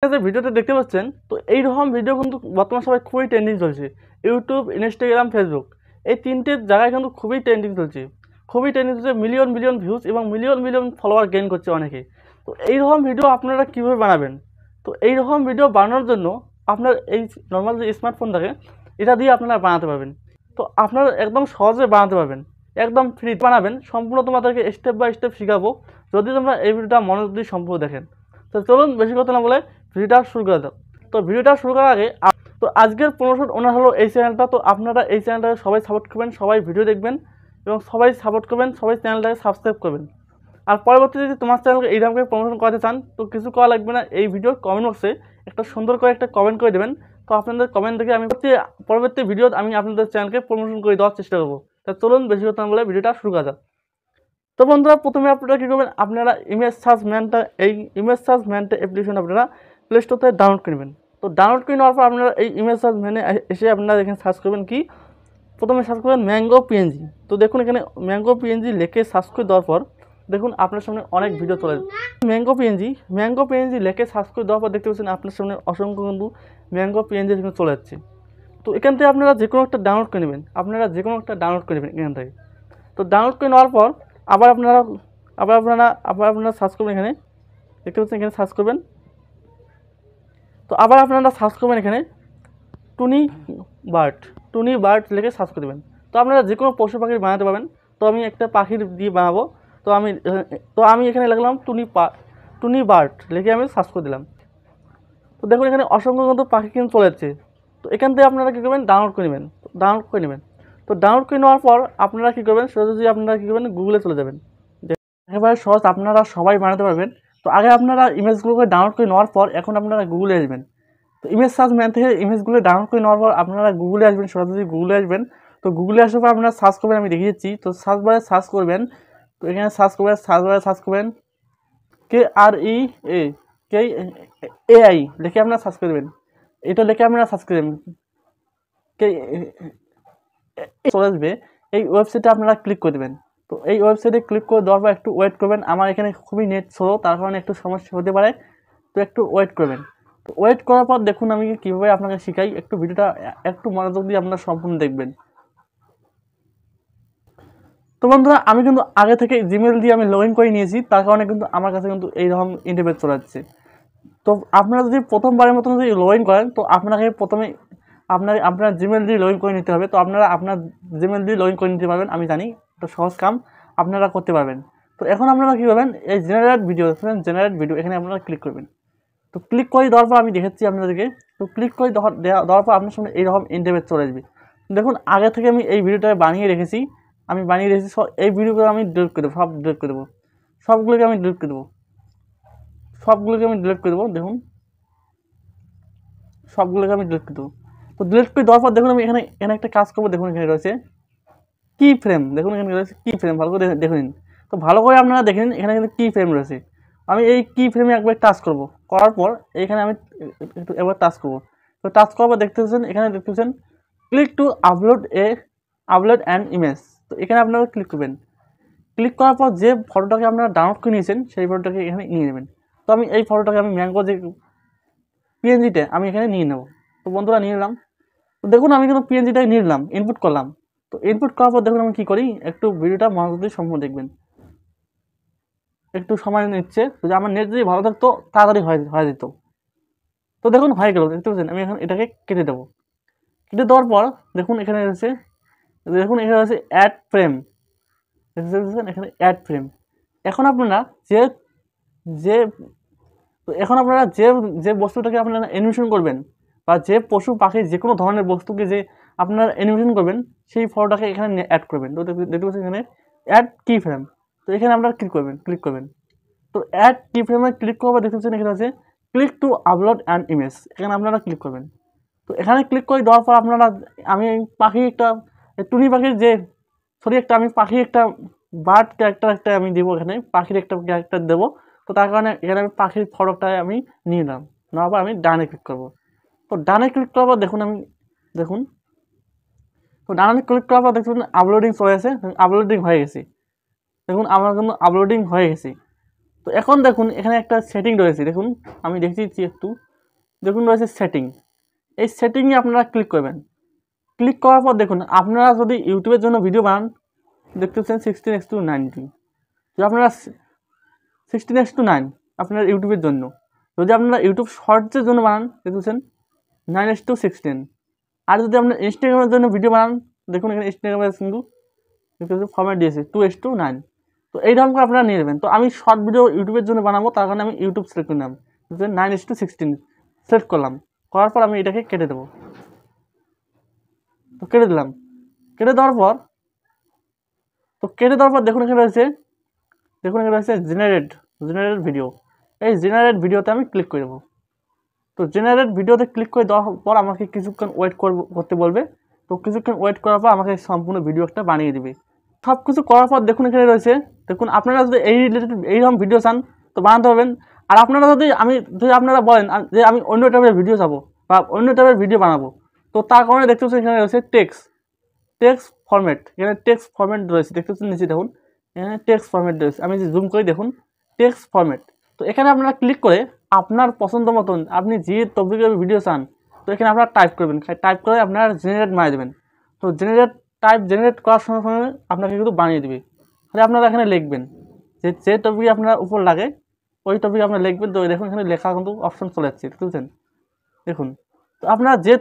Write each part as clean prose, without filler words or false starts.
যে ভিডিওটা দেখতে পাচ্ছেন, তো এইরকম ভিডিও কিন্তু বর্তমান সবাই খুবই ট্রেন্ডিং চলছে। ইউটিউব, ইনস্টাগ্রাম, ফেসবুক এই তিনটে জায়গায় কিন্তু খুবই ট্রেন্ডিং চলছে, মিলিয়ন মিলিয়ন ভিউজ এবং মিলিয়ন মিলিয়ন ফলোয়ার গেইন করছে অনেকে। তো এইরকম ভিডিও আপনারা কীভাবে বানাবেন? তো এইরকম ভিডিও বানানোর জন্য আপনার এই নর্মাল যে স্মার্টফোন থাকে এটা দিয়ে আপনারা বানাতে পারবেন। তো আপনারা একদম সহজে বানাতে পারবেন, একদম ফ্রি বানাবেন। সম্পূর্ণ তোমাদেরকে স্টেপ বাই স্টেপ শেখাবো, যদি তোমরা এই ভিডিওটা মনোযোগ দিয়ে সম্পূর্ণ দেখেন। তো চলুন বেশি কথা না বলে ভিডিওটা শুরু করে দাও। তো ভিডিওটা শুরু করার আগে তো আজকের প্রমোশন ওনার হলো এই চ্যানেলটা। তো আপনারা এই চ্যানেলটাকে সবাই সাপোর্ট করবেন, সবাই ভিডিও দেখবেন এবং সবাই সাপোর্ট করবেন, সবাই চ্যানেলটাকে সাবস্ক্রাইব করবেন। আর পরবর্তীতে যদি তোমার চ্যানেলকে এইরকম প্রমোশন করাতে চান তো কিছু করা লাগবে না, এই ভিডিওর কমেন্ট বক্সে একটা সুন্দর করে একটা কমেন্ট করে দেবেন। তো আপনাদের কমেন্ট দেখে আমি পরবর্তী ভিডিও আমি আপনাদের চ্যানেলকে প্রমোশন করে দেওয়ার চেষ্টা করবো। তা চলুন বেশি কথা না বলে ভিডিওটা শুরু করা যাক। তো বন্ধুরা, প্রথমে আপনারা কী করবেন, আপনারা ইমেজ সার্চ ম্যানটা অ্যাপ্লিকেশন আপনারা প্লে স্টোর থেকে ডাউনলোড করবেন। তো ডাউনলোড করে নেওয়ার পর আপনারা এই ইমেজ সার্চ ম্যানে এসে আপনারা এখানে সার্চ করবেন কি, প্রথমে সার্চ করবেন ম্যাঙ্গো পিএনজি। তো দেখুন এখানে ম্যাঙ্গো পিএনজি লিখে সার্চ করে দেওয়ার পর দেখুন আপনার সামনে অনেক ভিডিও চলে যাবে। ম্যাঙ্গো পিএনজি লিখে সার্চ করে দেওয়ার পর দেখতে পাচ্ছেন আপনার সামনে অসংখ্য কিন্তু ম্যাঙ্গো পিএনজি এখানে চলে যাচ্ছে। তো এখান থেকে আপনারা যে কোনো একটা ডাউনলোড করে নেবেন, এখান থেকে। তো ডাউনলোড করে নেওয়ার পর আবার আপনারা সার্চ করবেন, এখানে দেখতে পাচ্ছেন এখানে সার্চ করবেন। তো আবার আপনারা সার্চ করবেন এখানে টুনি বার্ড লিখে সার্চ করে দেবেন। তো আপনারা যে কোনো পশু পাখি বানাতে পারবেন। তো আমি একটা পাখির দিয়ে বানাবো। তো আমি এখানে লিখলাম টুনি বার্ড লিখে আমি সার্চ করে দিলাম। তো দেখুন এখানে অসংখ্য কিন্তু পাখি কিন্তু চলে যাচ্ছে। তো এখান থেকে আপনারা কী করবেন, ডাউনলোড করে নেবেন। তো ডাউনলোড করে নেওয়ার পর আপনারা কী করবেন, সোজাসুজি আপনারা কী করবেন, গুগলে চলে যাবেন। একেবারে সহজ, আপনারা সবাই বানাতে পারবেন। তো আগে আপনারা ইমেজগুলোকে ডাউনলোড করে নেওয়ার পর এখন আপনারা গুগলে আসবেন। তো ইমেজ সার্চ ম্যান থেকে ইমেজগুলো ডাউনলোড করে নেওয়ার পর আপনারা গুগলে আসবেন, সরাসরি গুগলে আসবেন। তো গুগলে আসার পর আপনারা সার্চ করবেন, আমি দেখিয়ে দিচ্ছি। তো সার্চ বারে সার্চ করবেন, তো এখানে সার্চ করবেন KREAI লিখে আপনারা সার্চ করবেন। এটা লিখে আপনারা সার্চ করবেন চলে আসবে। এই ওয়েবসাইটে আপনারা ক্লিক করে দেবেন। তো এই ওয়েবসাইটে ক্লিক করে দেওয়ার পর একটু ওয়েট করবেন। আমার এখানে খুবই নেট স্লো, তার কারণে একটু সমস্যা হতে পারে, তো একটু ওয়েট করবেন। তো ওয়েট করার পর দেখুন আমি কীভাবে আপনাকে শেখাই, একটু ভিডিওটা একটু মনোযোগ দিয়ে আপনারা সম্পূর্ণ দেখবেন। তো বন্ধুরা, আমি কিন্তু আগে থেকে জিমেল দিয়ে আমি লগ ইন করে নিয়েছি, তার কারণে কিন্তু আমার কাছে কিন্তু এইরকম ইন্টারফেস চলে যাচ্ছে। তো আপনারা যদি প্রথমবারের মতন যদি লগ ইন করেন তো আপনাকে প্রথমে আপনার জিমেল দিয়ে লগ ইন করে নিতে হবে। তো আপনারা আপনার জিমেল দিয়ে লগ ইন করে নিতে পারবেন, আমি জানি এটা সহজ কাম, আপনারা করতে পারবেন। তো এখন আপনারা কী করবেন, এই জেনারেট ভিডিও এখানে আপনারা ক্লিক করবেন। তো ক্লিক করে দেওয়ার পর আমি দেখাচ্ছি আপনাদেরকে। তো ক্লিক করে দেওয়ার পর আপনার সামনে এইরকম ইন্টারফেস চলে আসবে। দেখুন আগে থেকে আমি এই ভিডিওটা বানিয়ে রেখেছি, এই ভিডিওগুলো আমি ডিলিট করে দেবো, সবগুলোকে আমি ডিলিট করে দেবো। দেখুন সবগুলোকে আমি ডিলিট করে দেবো। তো ডিলিট করে দেওয়ার পর দেখুন আমি এখানে একটা কাজ করবো। দেখুন এখানে রয়েছে কি ফ্রেম, ভালো করে দেখুন। তো ভালো করে আপনারা দেখে নিন, এখানে কিন্তু কি ফ্রেম রয়েছে। আমি এই কি ফ্রেমে একবার টাচ করব, করার পর এইখানে আমি একবার টাচ করব। তো টাচ করার পর এখানে দেখতেছেন click to upload an image. তো এখানে আপনারা ক্লিক করবেন। ক্লিক করার পর যে ফটোটাকে আপনারা ডাউনলোড করে নিয়েছেন সেই ফটোটাকে এখানে নিয়ে নেবেন। তো আমি এই ফটোটাকে আমি ম্যাঙ্গো যে পিএনজিতে আমি এখানে নিয়ে নেব। তো বন্ধুরা নিয়ে নিলাম। তো দেখুন আমি কিন্তু পিএনজিটাকে নিয়ে নিলাম, ইনপুট করলাম। তো ইনপুট করার পর দেখুন আমি কী করি, একটু ভিডিওটা মনোযোগ দিয়ে সম্পূর্ণ দেখবেন। একটু সময় নিচ্ছে, যদি আমার নেট যদি ভালো থাকতো তাড়াতাড়ি হয়ে যেত। তো দেখুন হয়ে গেল, দেখতে পাচ্ছেন। আমি এখন এটাকে কেটে দেবো। কেটে দেওয়ার পর দেখুন এখানে রয়েছে অ্যাড ফ্রেম, দেখতেছেন এখানে অ্যাড ফ্রেম। এখন আপনারা যে বস্তুটাকে আপনারা অ্যানিমেশন করবেন বা যে পশু পাখি যে কোনো ধরনের বস্তুকে যে আপনারা অ্যানিমেশন করবেন সেই ফটোটাকে এখানে অ্যাড করবেন। তো দেখতে পাচ্ছেন এখানে অ্যাড কি ফ্রেম। তো এখানে আপনারা ক্লিক করবেন। তো অ্যাড কি ফ্রেমে ক্লিক করবে, দেখতে পাচ্ছেন এখানে আছে click to upload an image, এখানে আপনারা ক্লিক করবেন। তো এখানে ক্লিক করে দেওয়ার পর আপনারা আমি পাখি একটা টুনি পাখির একটা বার্ড ক্যারেক্টার আমি দেবো, এখানে পাখির একটা ক্যারেক্টার দেবো। তো তার কারণে এখানে আমি পাখির ফটোটা আমি নিয়ে নিলাম, নেওয়ার পর আমি ডানে ক্লিক করবো। তো ডানে ক্লিক করার পর দেখুন তো ডানে ক্লিক করার পর দেখুন আপলোডিং চলে গেছে, আপলোডিং হয়ে গেছে। দেখুন আমার কিন্তু আপলোডিং হয়ে গেছে। তো এখন দেখুন এখানে একটা সেটিং রয়েছে, দেখুন আমি দেখিয়ে দিচ্ছি একটু। দেখুন রয়েছে সেটিং, এই সেটিংয়ে আপনারা ক্লিক করবেন। ক্লিক করার পর দেখুন আপনারা যদি ইউটিউবের জন্য ভিডিও বানান, দেখতে পাচ্ছেন 16:9, যদি আপনারা 16:9 আপনার ইউটিউবের জন্য, যদি আপনারা ইউটিউব শর্টসের জন্য বানান দেখতে পাচ্ছেন 9:16, আর যদি আপনার ইনস্টাগ্রামের জন্য ভিডিও বানান দেখুন এখানে ইনস্টাগ্রামের কিন্তু ফরম্যাট দিয়েছে 2:9। তো এইরকম করে আপনারা নিয়ে নেবেন। তো আমি শর্ট ভিডিও ইউটিউবের জন্য বানাবো, তার কারণে আমি ইউটিউব সিলেক্ট করলাম, 9:16 সিলেক্ট করলাম। করার পর আমি এটাকে কেটে দেবো। তো কেটে দিলাম। কেটে দেওয়ার পর দেখুন এখানে রয়েছে জেনারেট ভিডিও। এই জেনারেট ভিডিওতে আমি ক্লিক করে দেবো। তো জেনারেট ভিডিওতে ক্লিক করে দেওয়ার পর আমাকে কিছুক্ষণ ওয়েট করতে বলবে। তো কিছুক্ষণ ওয়েট করার পর আমাকে সম্পূর্ণ ভিডিও একটা বানিয়ে দিবে। সব কিছু করার পর দেখুন এখানে রয়েছে, দেখুন আপনারা যদি এই রিলেটেড এইরকম ভিডিও চান তো বানাতে পারবেন। আর আপনারা যদি আপনারা বলেন যে আমি অন্য টাইপের ভিডিও চাবো বা অন্য টাইপের ভিডিও বানাবো, তো তার কারণে দেখতে পাচ্ছেন এখানে রয়েছে টেক্সট ফরম্যাট। এখানে টেক্সট ফরম্যাট রয়েছে, দেখতে পাচ্ছেন নিচে দেখুন এখানে টেক্সট ফরম্যাট রয়েছে। আমি জুম করে দেখুন টেক্সট ফরম্যাট। তো এখানে আপনারা ক্লিক করে আপনার পছন্দ মতন আপনি যে টপিকের ভিডিও চান তো এখানে আপনারা টাইপ করবেন। টাইপ করে আপনারা জেনারেট মারি দেবেন। তো জেনারেট করার সঙ্গে সঙ্গে আপনাকে কিন্তু বানিয়ে দেবে। তাহলে আপনারা এখানে লিখবেন যে টপিকে আপনার উপর লাগে ওই টপিকে আপনারা লিখবেন। তো দেখুন এখানে লেখা কিন্তু অপশন চলে যাচ্ছে, দেখতে পাচ্ছেন দেখুন। তো আপনারা যে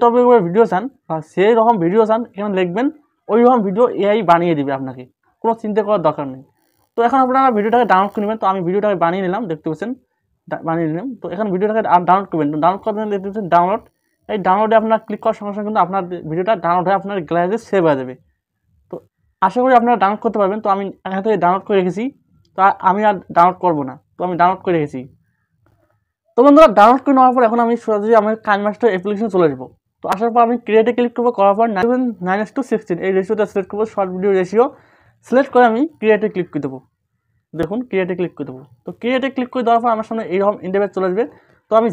টপিকের ভিডিও চান বা সেই রকম ভিডিও চান এখানে লিখবেন, ওই রকম ভিডিও এআই বানিয়ে দিবে, আপনাকে কোনো চিন্তা করার দরকার নেই। তো এখন আপনারা ভিডিওটাকে ডাউনলোড করে নেবেন। তো আমি ভিডিওটাকে বানিয়ে নিলাম, দেখতে পাচ্ছেন বানিয়ে নিলাম। তো এখন ভিডিওটাকে ডাউনলোড করবেন। তো ডাউনলোড করবেন, দেখতে পাচ্ছেন ডাউনলোড। এই ডাউনলোডে আপনার ক্লিক করার সঙ্গে সঙ্গে কিন্তু আপনার ভিডিওটা ডাউনলোড হয়ে আপনার গ্যালারিতে সেভ হয়ে যাবে। তো আশা করি আপনারা ডাউনলোড করতে পারবেন। তো আমি এখান থেকে ডাউনলোড করে রেখেছি, তো আমি আর ডাউনলোড করবো না। তো আমি ডাউনলোড করে রেখেছি। তো বন্ধুরা ডাউনলোড করে নেওয়ার পর এখন আমি সরাসরি আমার কাইনমাস্টার অ্যাপ্লিকেশনে চলে যাবো। তো আসার পর আমি ক্রিয়েটে ক্লিক করবো, করার পর 9:16 এই রেশিওটা সিলেক্ট করবো, শর্ট ভিডিও রেশিও সিলেক্ট করে আমি ক্রিয়েটে ক্লিক করে দেবো। দেখুন ক্রিয়েটে ক্লিক করে দেবো। তো ক্রিয়েটে ক্লিক করে দেওয়ার পর আমার সামনে এইরকম ইন্টারফেস চলে আসবে। তো আমি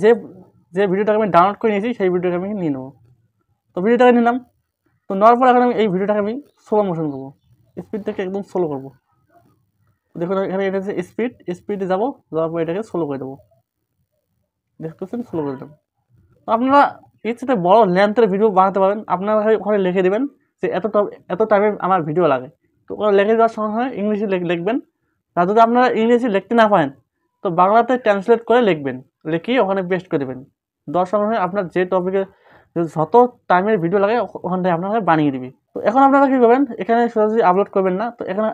যে ভিডিওটাকে আমি ডাউনলোড করে নিয়েছি সেই ভিডিওটাকে আমি নিয়ে নেবো। তো ভিডিওটাকে নিলাম। তো নেওয়ার পর এখন আমি এই ভিডিওটাকে আমি স্লো মোশন করবো, স্পিড থেকে একদম স্লো করবো। দেখুন এখানে এটা হচ্ছে স্পিডে যাবো, যাওয়ার পর এটাকে স্লো করে দেবো, দেখতে পাচ্ছেন স্লো করে দেবো। আপনারা এর সাথে বড় লেন্থের ভিডিও বানাতে পারেন। আপনারা ওখানে লিখে দেবেন যে এত টাইমের আমার ভিডিও লাগে। তো ওখানে লিখে দেওয়ার সঙ্গে সঙ্গে ইংলিশে লিখবেন। আর যদি আপনারা ইংলিশে লিখতে না পারেন তো বাংলাতে ট্রান্সলেট করে লিখবেন, লিখিয়ে ওখানে পেস্ট করে দেবেন। দেওয়ার সঙ্গে সঙ্গে আপনার যে টপিকে যত টাইমের ভিডিও লাগে ওখান থেকে আপনারা বানিয়ে দিবি। তো এখন আপনারা কী করবেন, এখানে সরাসরি আপলোড করবেন না। তো এখানে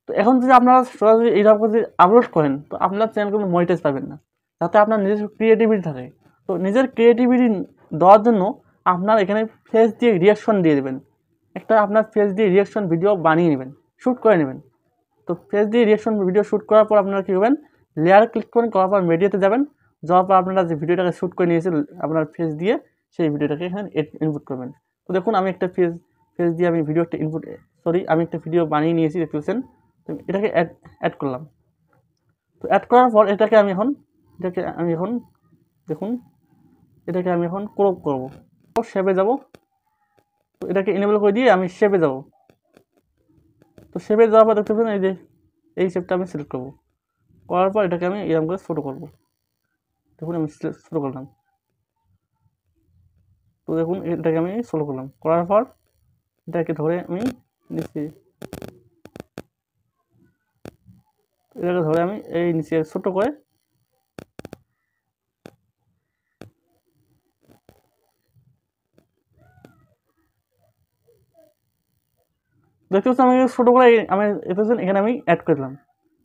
এখন যদি আপনারা সরাসরি এইরকম যদি আপলোড করেন তো আপনার চ্যানেল কোনো মনিটাইজ পাবেন না, যাতে আপনার নিজস্ব ক্রিয়েটিভিটি থাকে। তো নিজের ক্রিয়েটিভিটি দেওয়ার জন্য আপনার এখানে ফেস দিয়ে রিয়াকশন দিয়ে দেবেন। একটা আপনার ফেস দিয়ে রিয়াকশন ভিডিও বানিয়ে নেবেন, শ্যুট করে নেবেন। তো ফেস দিয়ে রিয়াকশন ভিডিও শ্যুট করার পর আপনারা কী করবেন, লেয়ার ক্লিক করবেন, করার পর মিডিয়াতে যাবেন। যাওয়ার পর আপনারা যে ভিডিওটাকে শ্যুট করে নিয়েছেন আপনার ফেস দিয়ে সেই ভিডিওটাকে এখানে ইনপুট করবেন। তো দেখুন আমি একটা ফেস দিয়ে আমি আমি একটা ভিডিও বানিয়ে নিয়েছি, দেখতে পাচ্ছেন। তো এটাকে অ্যাড করলাম। তো অ্যাড করার পর এটাকে আমি এখন দেখুন এটাকে আমি এখন ক্রপ করবো, শেপে যাব। তো এটাকে এনেবল করে দিয়ে আমি শেপে যাব। তো শেপে যাওয়ার পর দেখতে পাচ্ছেন এই শেপটা আমি সিলেক্ট করবো, করার পর এটাকে আমি এরকম করে ছোটো করবো। দেখুন আমি ছোটো করলাম। তো দেখুন এটাকে আমি ছোটো করলাম, করার পর এটাকে ধরে আমি নিচে এই নিচে ছোটো করে দেখতে পাচ্ছি আমি ছোটো করে এখানে আমি অ্যাড করে দিলাম।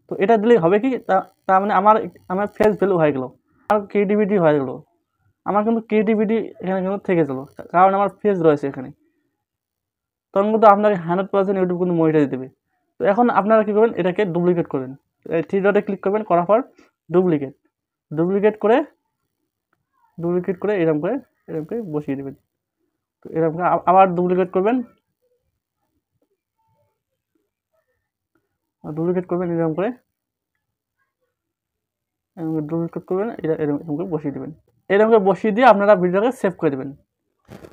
তো এটা দিলেই হবে কি, তার মানে আমার ফেস ভ্যালু হয়ে গেলো, আমার ক্রিয়েটিভিটি হয়ে গেলো। আমার কিন্তু ক্রিয়েটিভিটি এখানে কিন্তু থেকে গেলো, কারণ আমার ফেস রয়েছে এখানে। তখন কিন্তু আপনাকে 100% ইউটিউব কিন্তু মনিটাইজ দেবে। তো এখন আপনারা কী করবেন, এটাকে ডুপ্লিকেট করবেন। 3 ডটে ক্লিক করবেন, করার পর ডুপ্লিকেট করে এরকম করে বসিয়ে দেবেন। তো এরকম করে আবার ডুপ্লিকেট করবেন এরকম করে এরকম করে বসিয়ে দেবেন। এরকম করে বসিয়ে দিয়ে আপনারা ভিডিওটাকে সেভ করে দেবেন।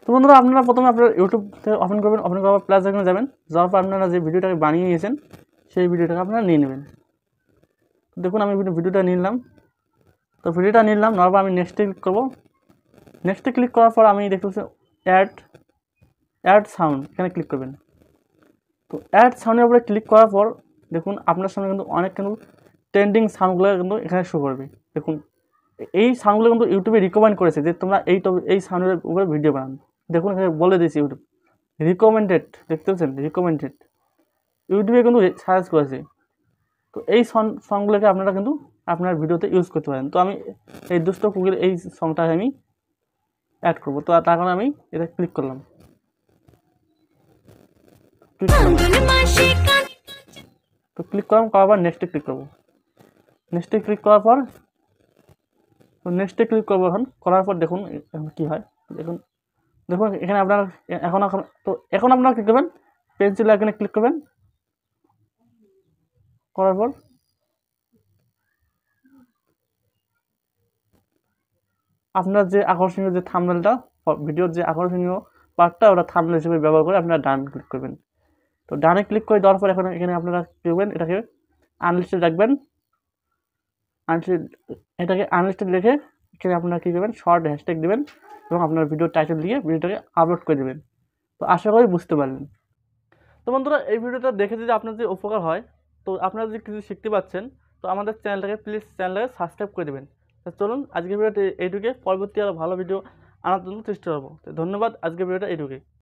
তো বন্ধুরা আপনারা প্রথমে আপনার ইউটিউব থেকে ওপেন করবেন, ওপেন করার পর প্লাস আইকনে যাবেন। যাওয়ার পর আপনারা যে ভিডিওটাকে বানিয়ে নিয়েছেন সেই ভিডিওটাকে আপনারা নিয়ে নেবেন। দেখুন আমি ভিডিওটা নিয়ে নিলাম। তো ভিডিওটা নিলাম, নেওয়ার পর আমি নেক্সটে ক্লিক করবো। নেক্সটে ক্লিক করার পর আমি দেখতেছি অ্যাড সাউন্ড, এখানে ক্লিক করবেন। তো অ্যাড সাউন্ডের উপরে ক্লিক করার পর দেখুন আপনার সামনে কিন্তু অনেক কিন্তু ট্রেন্ডিং সাউন্ডগুলো কিন্তু এখানে শো করবে। দেখুন এই সাউন্ডগুলো কিন্তু ইউটিউবে রিকমেন্ড করেছে যে তোমরা এই সাউন্ডের উপরে ভিডিও বানান। দেখুন এখানে বলে দিয়েছি ইউটিউব রিকমেন্ডেড, দেখতে পাচ্ছেন রিকমেন্ডেড, ইউটিউবে কিন্তু সার্চ করেছে। তো এই সংগুলোকে আপনারা কিন্তু আপনার ভিডিওতে ইউজ করতে পারেন। তো আমি এই দুষ্ট কুকির এই সংটাকে আমি অ্যাড করবো। তো তার কারণে আমি এটা ক্লিক করলাম। তো ক্লিক করার পর নেক্সটে ক্লিক করবো। নেক্সটে ক্লিক করার পর এখন করার পর দেখুন কী হয়। দেখুন এখানে আপনার এখন আপনারা কী করবেন, পেন্সিল আইকনে ক্লিক করবেন। করার পর আপনার যে আকর্ষণীয় যে থাম্বনেলটা, ভিডিওর যে আকর্ষণীয় পার্টটা, ওটা থাম্বনেল হিসেবে ব্যবহার করে আপনারা ডান ক্লিক করবেন। তো ডানে ক্লিক করে দেওয়ার পর এখন এখানে আপনারা কী করবেন, এটাকে আনলিস্টেড রাখবেন। এটাকে আনলিস্টেড রেখে এখানে আপনারা কী করবেন, শর্ট হ্যাশট্যাগ দেবেন এবং আপনার ভিডিও টাইটেল দিয়ে ভিডিওটাকে আপলোড করে দেবেন। তো আশা করি বুঝতে পারলেন। তো বন্ধুরা এই ভিডিওটা দেখে যদি আপনার যে উপকার হয়, তো আপনারা যদি কিছু শিখতে পাচ্ছেন, তো আমাদের চ্যানেলটাকে প্লিজ সাবস্ক্রাইব করে দেবেন। তো চলুন আজকের ভিডিওটা এইটুকুই, পরবর্তী আরও ভালো ভিডিও আনার জন্য চেষ্টা করবো। তো ধন্যবাদ, আজকের ভিডিওটা এইটুকুই।